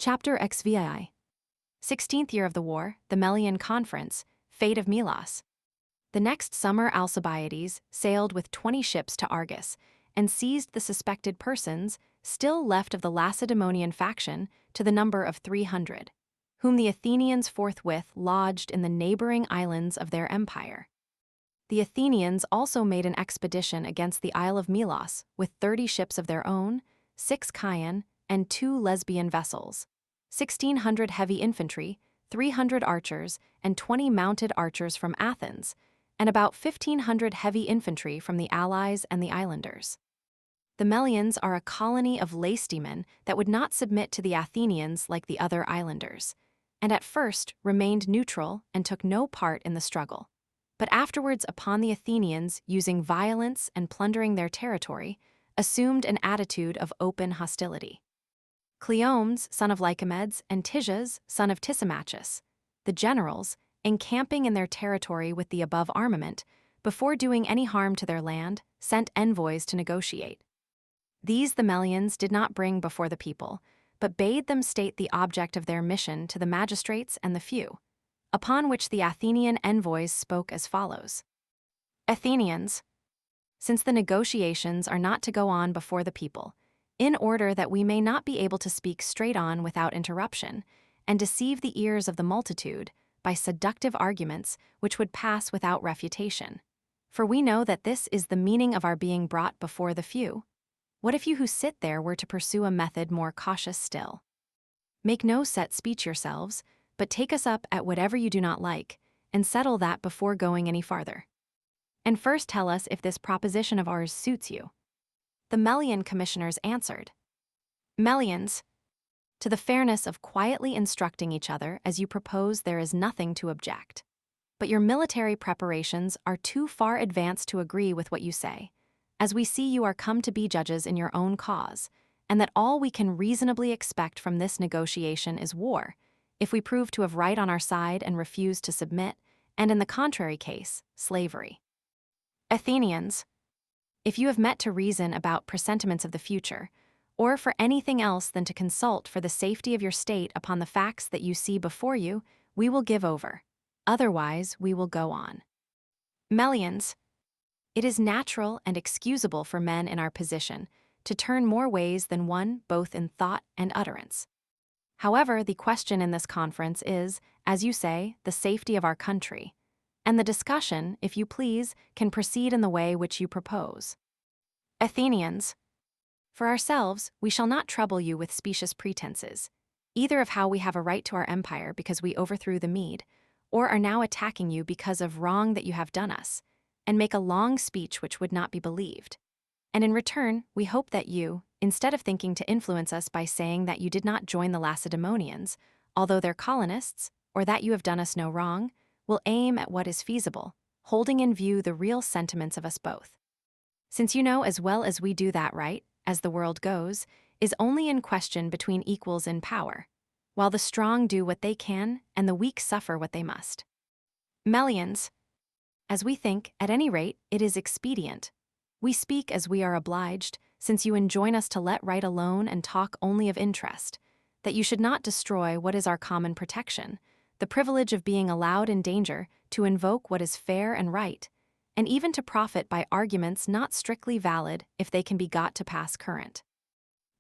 Chapter XVII. 16th year of the war, the Melian Conference, fate of Melos. The next summer Alcibiades sailed with 20 ships to Argos and seized the suspected persons still left of the Lacedaemonian faction to the number of 300, whom the Athenians forthwith lodged in the neighboring islands of their empire. The Athenians also made an expedition against the Isle of Melos with 30 ships of their own, 6 Chian, and 2 Lesbian vessels, 1,600 heavy infantry, 300 archers, and 20 mounted archers from Athens, and about 1,500 heavy infantry from the Allies and the islanders. The Melians are a colony of Lacedaemon that would not submit to the Athenians like the other islanders, and at first remained neutral and took no part in the struggle. But afterwards, upon the Athenians using violence and plundering their territory, assumed an attitude of open hostility. Cleomes, son of Lycomedes, and Tisias, son of Tisimachus, the generals, encamping in their territory with the above armament, before doing any harm to their land, sent envoys to negotiate. These the Melians did not bring before the people, but bade them state the object of their mission to the magistrates and the few, upon which the Athenian envoys spoke as follows. Athenians, since the negotiations are not to go on before the people, in order that we may not be able to speak straight on without interruption, and deceive the ears of the multitude by seductive arguments which would pass without refutation. For we know that this is the meaning of our being brought before the few. What if you who sit there were to pursue a method more cautious still? Make no set speech yourselves, but take us up at whatever you do not like, and settle that before going any farther. And first tell us if this proposition of ours suits you. The Melian commissioners answered, Melians, to the fairness of quietly instructing each other as you propose there is nothing to object. But your military preparations are too far advanced to agree with what you say, as we see you are come to be judges in your own cause, and that all we can reasonably expect from this negotiation is war, if we prove to have right on our side and refuse to submit, and in the contrary case, slavery. Athenians, if you have met to reason about presentiments of the future, or for anything else than to consult for the safety of your state upon the facts that you see before you, we will give over. Otherwise, we will go on. Melians, it is natural and excusable for men in our position to turn more ways than one both in thought and utterance. However, the question in this conference is, as you say, the safety of our country, and the discussion, if you please, can proceed in the way which you propose. Athenians, for ourselves, we shall not trouble you with specious pretenses, either of how we have a right to our empire because we overthrew the Mede, or are now attacking you because of wrong that you have done us, and make a long speech which would not be believed. And in return, we hope that you, instead of thinking to influence us by saying that you did not join the Lacedaemonians, although they're colonists, or that you have done us no wrong, will aim at what is feasible, holding in view the real sentiments of us both. Since you know as well as we do that right, as the world goes, is only in question between equals in power, while the strong do what they can and the weak suffer what they must. Melians, as we think, at any rate, it is expedient. We speak as we are obliged, since you enjoin us to let right alone and talk only of interest, that you should not destroy what is our common protection, the privilege of being allowed in danger to invoke what is fair and right, and even to profit by arguments not strictly valid if they can be got to pass current.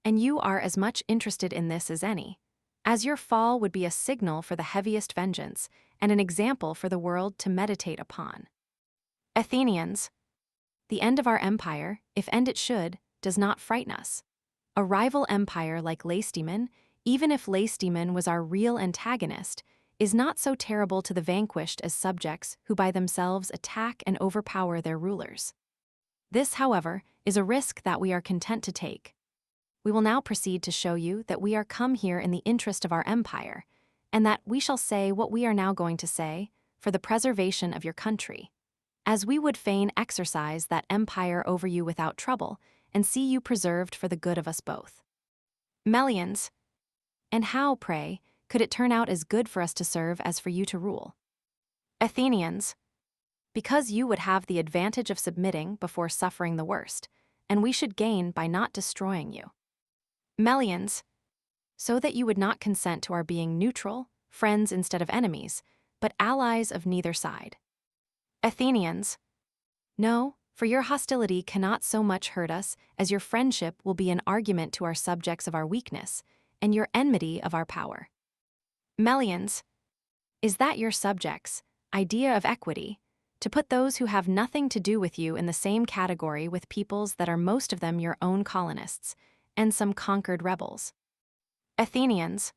And you are as much interested in this as any, as your fall would be a signal for the heaviest vengeance and an example for the world to meditate upon. Athenians, the end of our empire, if end it should, does not frighten us. A rival empire like Lacedaemon, even if Lacedaemon was our real antagonist, is not so terrible to the vanquished as subjects who by themselves attack and overpower their rulers. This, however, is a risk that we are content to take. We will now proceed to show you that we are come here in the interest of our empire, and that we shall say what we are now going to say for the preservation of your country, as we would fain exercise that empire over you without trouble, and see you preserved for the good of us both. Melians, and how, pray, could it turn out as good for us to serve as for you to rule? Athenians, because you would have the advantage of submitting before suffering the worst, and we should gain by not destroying you. Melians, so that you would not consent to our being neutral, friends instead of enemies, but allies of neither side. Athenians, no, for your hostility cannot so much hurt us as your friendship will be an argument to our subjects of our weakness, and your enmity of our power. Melians, is that your subjects' idea of equity, to put those who have nothing to do with you in the same category with peoples that are most of them your own colonists, and some conquered rebels? Athenians,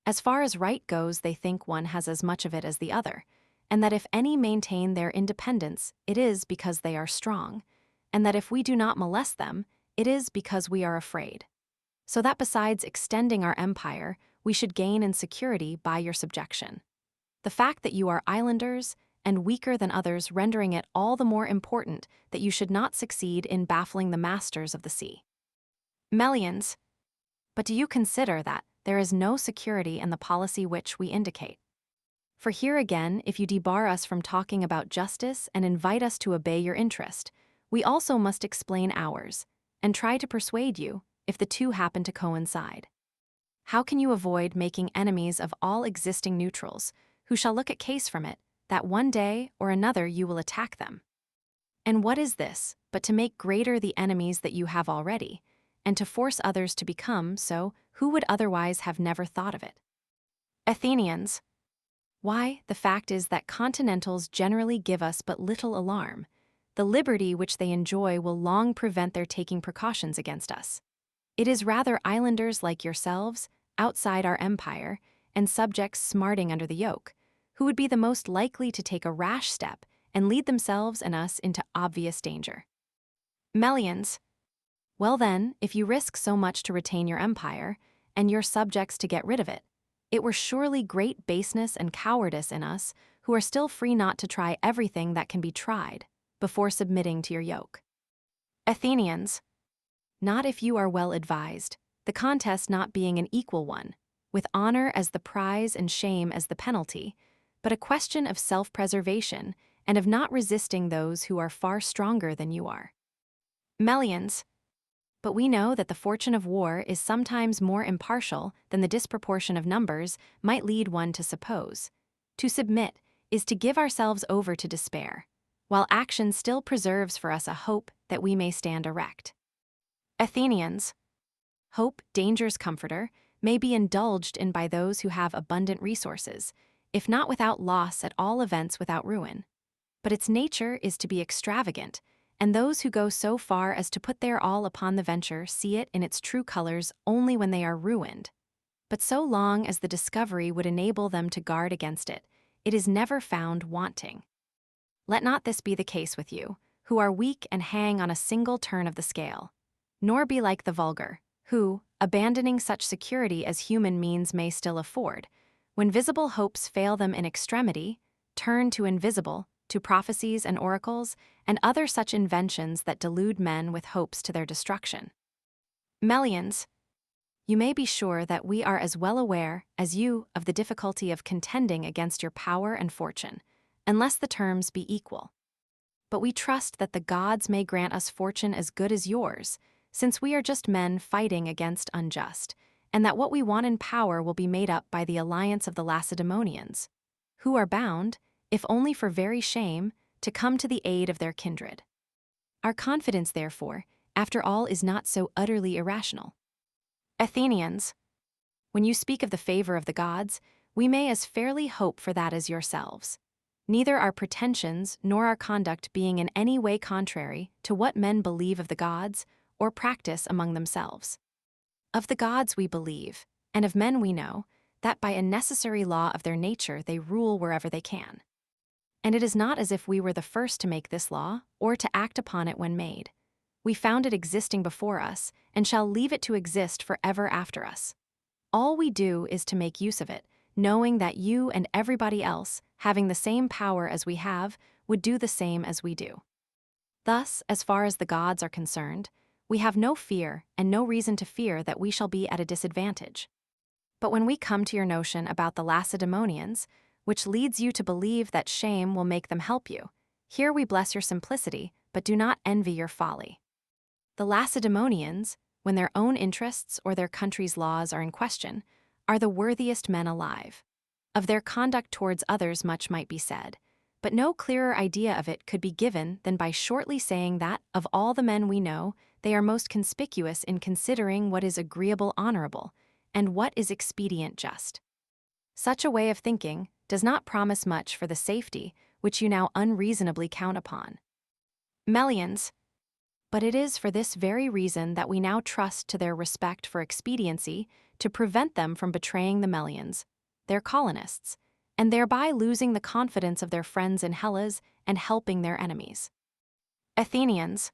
as far as right goes, they think one has as much of it as the other, and that if any maintain their independence, it is because they are strong, and that if we do not molest them, it is because we are afraid. So that besides extending our empire, we should gain in security by your subjection. The fact that you are islanders and weaker than others rendering it all the more important that you should not succeed in baffling the masters of the sea. Melians, but do you consider that there is no security in the policy which we indicate? For here again, if you debar us from talking about justice and invite us to obey your interest, we also must explain ours, and try to persuade you, if the two happen to coincide. How can you avoid making enemies of all existing neutrals, who shall look at case from it, that one day or another you will attack them? And what is this, but to make greater the enemies that you have already, and to force others to become so who would otherwise have never thought of it? Athenians, why, the fact is that continentals generally give us but little alarm. The liberty which they enjoy will long prevent their taking precautions against us. It is rather islanders like yourselves, outside our empire, and subjects smarting under the yoke, who would be the most likely to take a rash step and lead themselves and us into obvious danger. Melians, well then, if you risk so much to retain your empire, and your subjects to get rid of it, it were surely great baseness and cowardice in us, who are still free not to try everything that can be tried, before submitting to your yoke. Athenians, not if you are well advised, the contest not being an equal one, with honor as the prize and shame as the penalty, but a question of self-preservation and of not resisting those who are far stronger than you are. Melians, but we know that the fortune of war is sometimes more impartial than the disproportion of numbers might lead one to suppose. To submit is to give ourselves over to despair, while action still preserves for us a hope that we may stand erect. Athenians, hope, danger's comforter, may be indulged in by those who have abundant resources, if not without loss, at all events without ruin. But its nature is to be extravagant, and those who go so far as to put their all upon the venture see it in its true colors only when they are ruined. But so long as the discovery would enable them to guard against it, it is never found wanting. Let not this be the case with you, who are weak and hang on a single turn of the scale. Nor be like the vulgar, who, abandoning such security as human means may still afford, when visible hopes fail them in extremity, turn to invisible, to prophecies and oracles, and other such inventions that delude men with hopes to their destruction. Melians, you may be sure that we are as well aware as you of the difficulty of contending against your power and fortune, unless the terms be equal. But we trust that the gods may grant us fortune as good as yours, since we are just men fighting against unjust, and that what we want in power will be made up by the alliance of the Lacedaemonians, who are bound, if only for very shame, to come to the aid of their kindred. Our confidence, therefore, after all, is not so utterly irrational. Athenians, when you speak of the favor of the gods, we may as fairly hope for that as yourselves, neither our pretensions nor our conduct being in any way contrary to what men believe of the gods or practice among themselves. Of the gods we believe, and of men we know, that by a necessary law of their nature they rule wherever they can. And it is not as if we were the first to make this law, or to act upon it when made. We found it existing before us, and shall leave it to exist forever after us. All we do is to make use of it, knowing that you and everybody else, having the same power as we have, would do the same as we do. Thus, as far as the gods are concerned, we have no fear and no reason to fear that we shall be at a disadvantage. But when we come to your notion about the Lacedaemonians, which leads you to believe that shame will make them help you, here we bless your simplicity, but do not envy your folly. The Lacedaemonians, when their own interests or their country's laws are in question, are the worthiest men alive. Of their conduct towards others much might be said, but no clearer idea of it could be given than by shortly saying that, of all the men we know, they are most conspicuous in considering what is agreeable honorable, and what is expedient just. Such a way of thinking does not promise much for the safety which you now unreasonably count upon. Melians. But it is for this very reason that we now trust to their respect for expediency to prevent them from betraying the Melians, their colonists, and thereby losing the confidence of their friends in Hellas and helping their enemies. Athenians.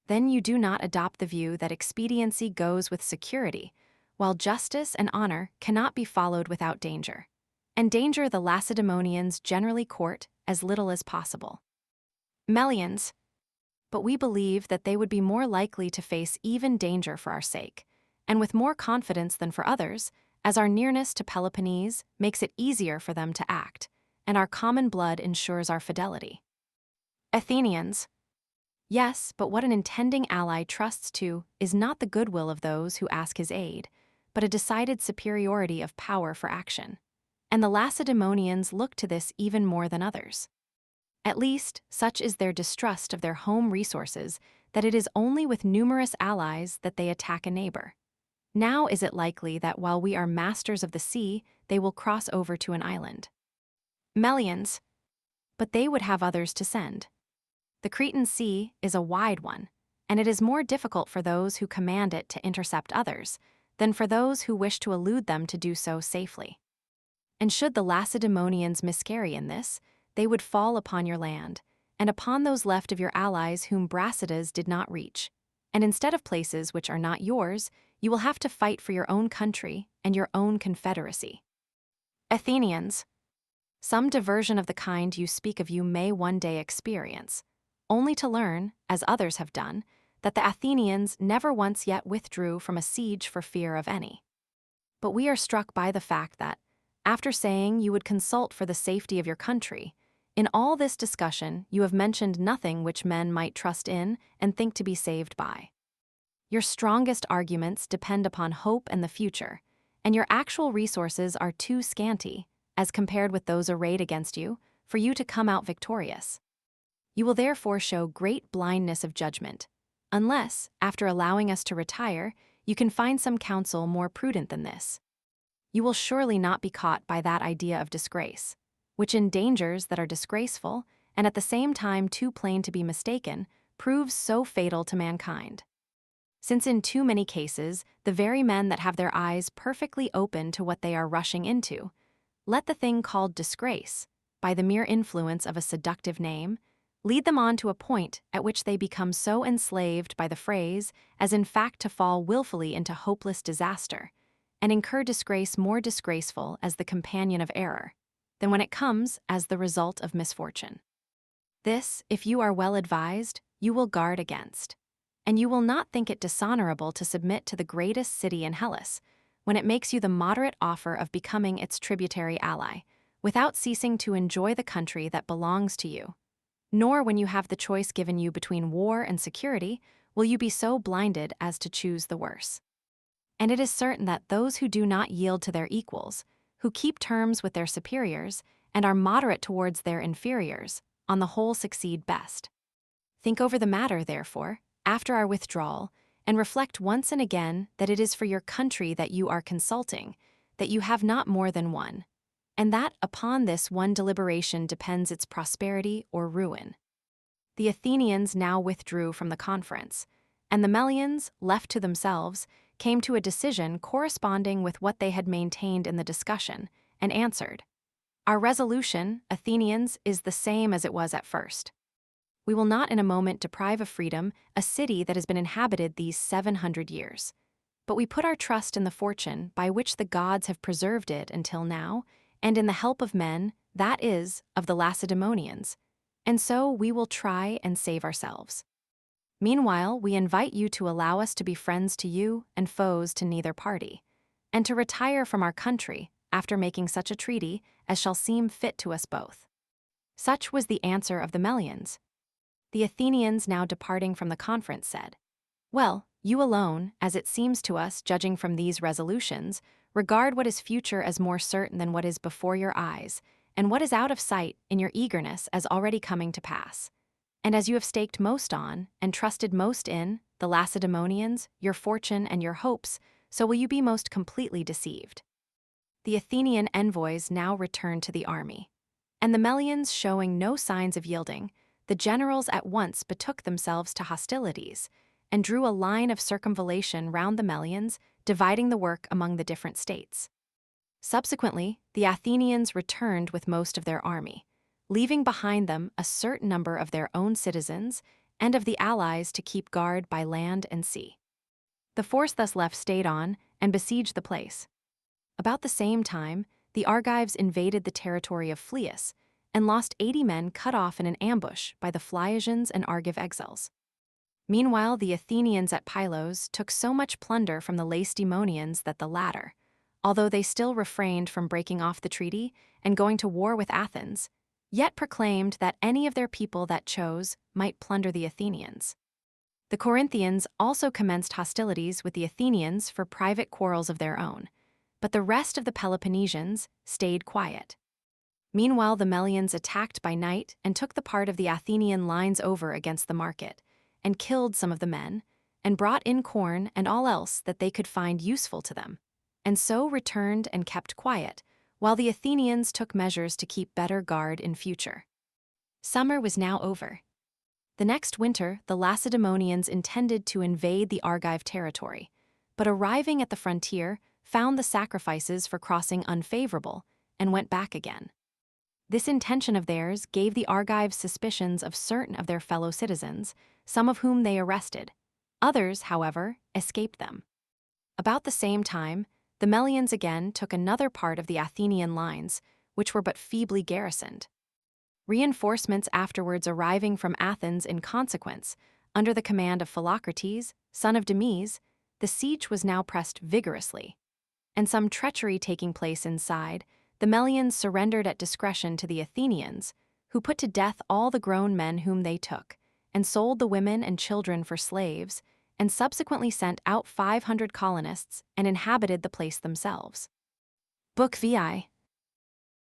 Then you do not adopt the view that expediency goes with security, while justice and honor cannot be followed without danger, and danger the Lacedaemonians generally court as little as possible. Melians. But we believe that they would be more likely to face even danger for our sake, and with more confidence than for others, as our nearness to Peloponnese makes it easier for them to act, and our common blood ensures our fidelity. Athenians. Yes, but what an intending ally trusts to is not the goodwill of those who ask his aid, but a decided superiority of power for action. And the Lacedaemonians look to this even more than others. At least, such is their distrust of their home resources that it is only with numerous allies that they attack a neighbor. Now is it likely that while we are masters of the sea, they will cross over to an island. Melians. But they would have others to send. The Cretan Sea is a wide one, and it is more difficult for those who command it to intercept others than for those who wish to elude them to do so safely. And should the Lacedaemonians miscarry in this, they would fall upon your land, and upon those left of your allies whom Brasidas did not reach, and instead of places which are not yours, you will have to fight for your own country and your own confederacy. Athenians. Some diversion of the kind you speak of you may one day experience, only to learn, as others have done, that the Athenians never once yet withdrew from a siege for fear of any. But we are struck by the fact that, after saying you would consult for the safety of your country, in all this discussion you have mentioned nothing which men might trust in and think to be saved by. Your strongest arguments depend upon hope and the future, and your actual resources are too scanty, as compared with those arrayed against you, for you to come out victorious. You will therefore show great blindness of judgment, unless, after allowing us to retire, you can find some counsel more prudent than this. You will surely not be caught by that idea of disgrace, which in dangers that are disgraceful, and at the same time too plain to be mistaken, proves so fatal to mankind. Since in too many cases, the very men that have their eyes perfectly open to what they are rushing into, let the thing called disgrace, by the mere influence of a seductive name, lead them on to a point at which they become so enslaved by the phrase as in fact to fall willfully into hopeless disaster, and incur disgrace more disgraceful as the companion of error, than when it comes as the result of misfortune. This, if you are well advised, you will guard against, and you will not think it dishonorable to submit to the greatest city in Hellas, when it makes you the moderate offer of becoming its tributary ally, without ceasing to enjoy the country that belongs to you. Nor when you have the choice given you between war and security, will you be so blinded as to choose the worse. And it is certain that those who do not yield to their equals, who keep terms with their superiors, and are moderate towards their inferiors, on the whole succeed best. Think over the matter, therefore, after our withdrawal, and reflect once and again that it is for your country that you are consulting, that you have not more than one, and that upon this one deliberation depends its prosperity or ruin. The Athenians now withdrew from the conference, and the Melians, left to themselves, came to a decision corresponding with what they had maintained in the discussion, and answered, "Our resolution, Athenians, is the same as it was at first. We will not in a moment deprive of freedom a city that has been inhabited these 700 years. But we put our trust in the fortune by which the gods have preserved it until now, and in the help of men, that is, of the Lacedaemonians, and so we will try and save ourselves. Meanwhile, we invite you to allow us to be friends to you and foes to neither party, and to retire from our country after making such a treaty as shall seem fit to us both." Such was the answer of the Melians. The Athenians, now departing from the conference, said, "Well, You alone, as it seems to us judging from these resolutions, regard what is future as more certain than what is before your eyes, and what is out of sight in your eagerness as already coming to pass. And as you have staked most on, and trusted most in, the Lacedaemonians, your fortune and your hopes, so will you be most completely deceived. The Athenian envoys now returned to the army. And the Melians showing no signs of yielding, the generals at once betook themselves to hostilities, and drew a line of circumvallation round the Melians, dividing the work among the different states. Subsequently, the Athenians returned with most of their army, leaving behind them a certain number of their own citizens and of the allies to keep guard by land and sea. The force thus left stayed on and besieged the place. About the same time, the Argives invaded the territory of Phlius and lost 80 men cut off in an ambush by the Phliasians and Argive exiles. Meanwhile, the Athenians at Pylos took so much plunder from the Lacedaemonians that the latter, although they still refrained from breaking off the treaty and going to war with Athens, yet proclaimed that any of their people that chose might plunder the Athenians. The Corinthians also commenced hostilities with the Athenians for private quarrels of their own, but the rest of the Peloponnesians stayed quiet. Meanwhile, the Melians attacked by night and took the part of the Athenian lines over against the market, and killed some of the men, and brought in corn and all else that they could find useful to them, and so returned and kept quiet, while the Athenians took measures to keep better guard in future. Summer was now over. The next winter, the Lacedaemonians intended to invade the Argive territory, but arriving at the frontier, found the sacrifices for crossing unfavorable, and went back again. This intention of theirs gave the Argives suspicions of certain of their fellow citizens, some of whom they arrested. Others, however, escaped them. About the same time, the Melians again took another part of the Athenian lines, which were but feebly garrisoned. Reinforcements afterwards arriving from Athens in consequence, under the command of Philocrates, son of Demes, the siege was now pressed vigorously. And some treachery taking place inside, the Melians surrendered at discretion to the Athenians, who put to death all the grown men whom they took, and sold the women and children for slaves, and subsequently sent out 500 colonists and inhabited the place themselves. Book VI.